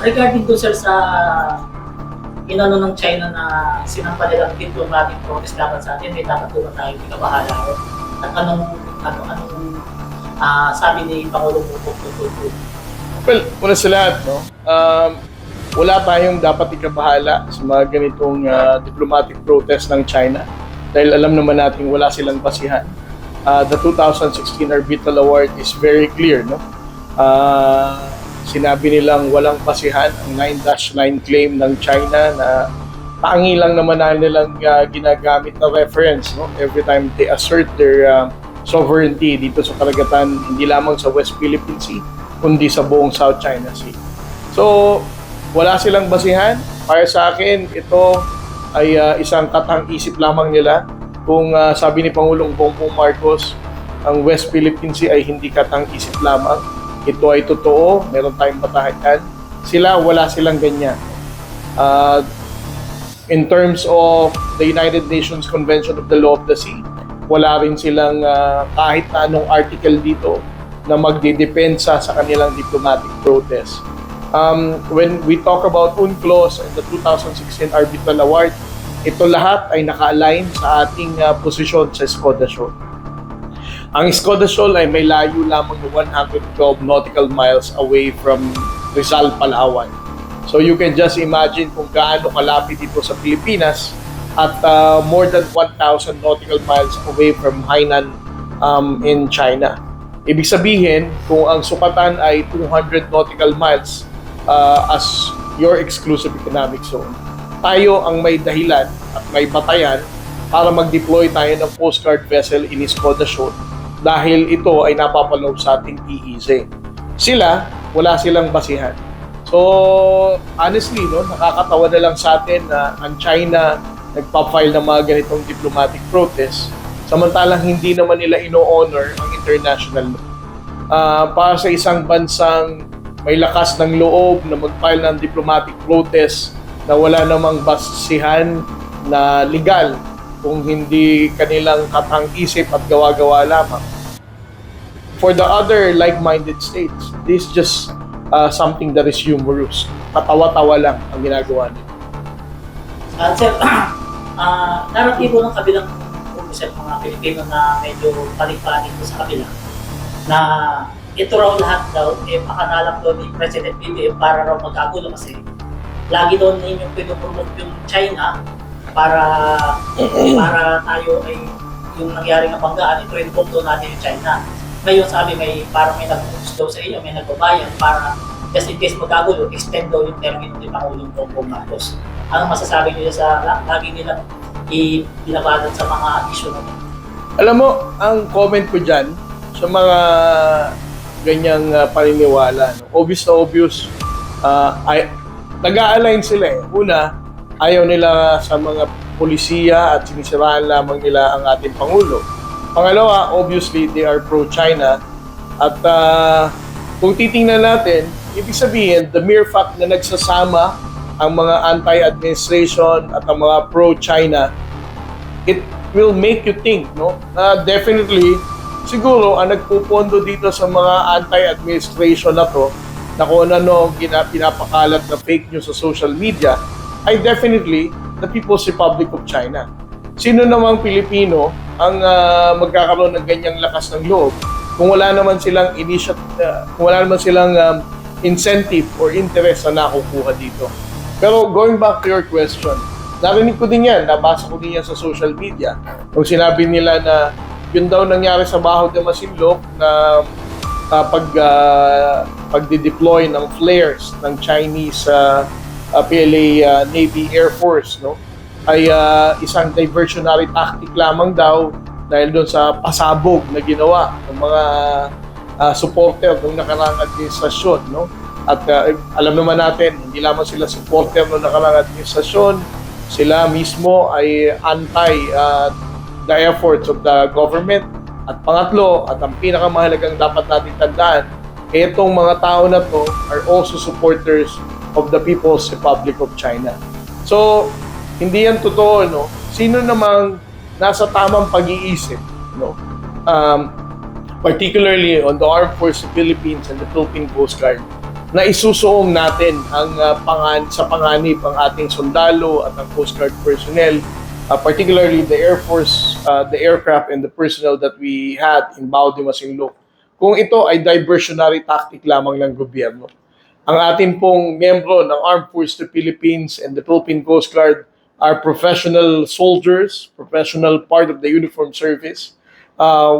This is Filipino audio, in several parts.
Regarding doon sir sa inano ng China na sinampa nilang diplomatic protest laban sa atin, may dapat doon tayo ikabahala ron. At sabi ni Pangulong Bongbong tungkol. Well, una sa lahat, no? Wala tayong dapat ikabahala sa mga ganitong diplomatic protest ng China dahil alam naman natin wala silang basihan. The 2016 Arbitral Award is very clear, no? Sinabi nilang walang basihan ang 9-9 claim ng China na tangi lang naman na nilang ginagamit na reference, no? Every time they assert their sovereignty dito sa karagatan, hindi lamang sa West Philippine Sea, kundi sa buong South China Sea. So, wala silang basihan. Para sa akin, ito ay isang katang-isip lamang nila. Kung sabi ni Pangulong Bongbong Marcos, ang West Philippine Sea ay hindi katang-isip lamang. Ito ay totoo, meron tayong batayan. Sila, wala silang ganyan. In terms of the United Nations Convention of the Law of the Sea, wala rin silang kahit na anong article dito na magdidepensa sa kanilang diplomatic protest. When we talk about UNCLOS and the 2016 Arbitral Award, ito lahat ay naka-align sa ating posisyon sa Escudasyon. Ang Escudasyon ay may layo lamang na 112 nautical miles away from Rizal, Palawan. So you can just imagine kung gaano kalapit dito sa Pilipinas at more than 1,000 nautical miles away from Hainan in China. Ibig sabihin, kung ang sukatan ay 200 nautical miles as your exclusive economic zone, tayo ang may dahilan at may batayan para mag-deploy tayo ng Coast Guard vessel in Escudasyon dahil ito ay napapaloob sa ating EEZ. Sila, wala silang basihan. So, honestly, no, nakakatawa na lang sa atin na ang China nagpa-file ng mga ganitong diplomatic protest samantalang hindi naman nila ino-honor ang international law. Para sa isang bansang may lakas ng loob na mag-file ng diplomatic protest na wala namang basihan na legal kung hindi kanilang katang-isip at gawa-gawa lamang. For the other like-minded states, this is just something that is humorous. Katawa-tawa lang ang ginagawa nila. Sir, naratibo ng kabilang sir, mga Pilipino na medyo paling-paling sa kabila na ito raw lahat daw, pakanalap daw ni President BBM para raw magkagulo kasi lagi daw ninyong pinupromote yung China para tayo ay yung nangyaring banggaan, ito involve daw natin yung China. Ngayon sabi parang may nag-post daw sa inyo, may nagbabayan para just in case magkagulo, extend daw yung termino ni Pangulong Bongbong Marcos. Anong masasabi niyo sa lagi nilang binabalan sa mga issue na ito? Alam mo, ang comment ko dyan sa mga ganyang paniniwala, no? Obvious na obvious, nag-a-align sila eh. Una, ayaw nila sa mga polisiya at sinisiraan lamang nila ang ating Pangulo. Pangalawa, obviously, they are pro-China. At kung titingnan natin, ibig sabihin, the mere fact na nagsasama ang mga anti-administration at ang mga pro-China, it will make you think, no? Definitely, siguro, ang nagpupondo dito sa mga anti-administration na to, na kung ano pinapakalat na fake news sa social media, ay definitely the People's Republic of China. Sino namang Pilipino ang magkakaroon ng ganyang lakas ng loob kung wala naman silang incentive or interest na nakukuha dito? Pero going back to your question, narinig ko din yan, nabasa ko din yan sa social media. Kung sinabi nila na yun daw nangyari sa Baho de Masinloc na pagde-deploy ng flares ng Chinese PLA Navy Air Force, no, ay isang diversionary tactic lamang daw dahil doon sa pasabog na ginawa ng mga supporter ng nakaraang administrasyon, no? At alam naman natin, hindi lamang sila supporter ng nakaraang administrasyon, sila mismo ay anti the efforts of the government. At pangatlo, at ang pinakamahalagang dapat natin tandaan, itong mga tao na to are also supporters of the People's Republic of China. So, hindi yan totoo, no? Sino namang nasa tamang pag-iisip, no? Particularly on the Armed Forces of the Philippines and the Philippine Coast Guard, na isusuong natin ang sa panganib ang ating sundalo at ang Coast Guard personnel, particularly the Air Force, the aircraft and the personnel that we had in Bao de Masinloc. Kung ito ay diversionary tactic lamang ng gobyerno. Ang ating pong miyembro ng Armed Forces of the Philippines and the Philippine Coast Guard are professional soldiers, professional part of the uniform service.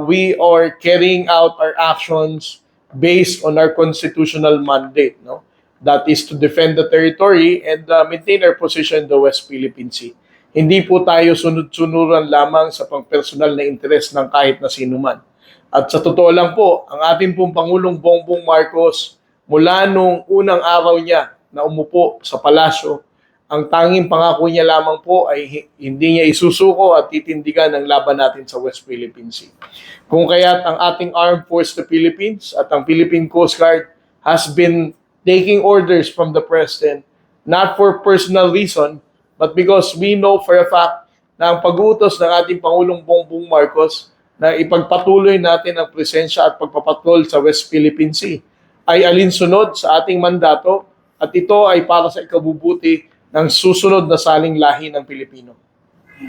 We are carrying out our actions based on our constitutional mandate, no? That is to defend the territory and maintain our position in the West Philippine Sea. Hindi po tayo sunod-sunuran lamang sa pang-personal na interes ng kahit na sino man. At sa totoo lang po, ang ating pong Pangulong Bongbong Marcos, mula nung unang araw niya na umupo sa palasyo, ang tanging pangako niya lamang po ay hindi niya isusuko at titindigan ang laban natin sa West Philippine Sea. Kung kaya't ang ating Armed Forces of the Philippines at ang Philippine Coast Guard has been taking orders from the President, not for personal reason, but because we know for a fact na ang pag-utos ng ating Pangulong Bongbong Marcos na ipagpatuloy natin ang presensya at pagpapatrol sa West Philippine Sea ay alinsunod sa ating mandato at ito ay para sa ikabubuti ng susunod na saling lahi ng Pilipino.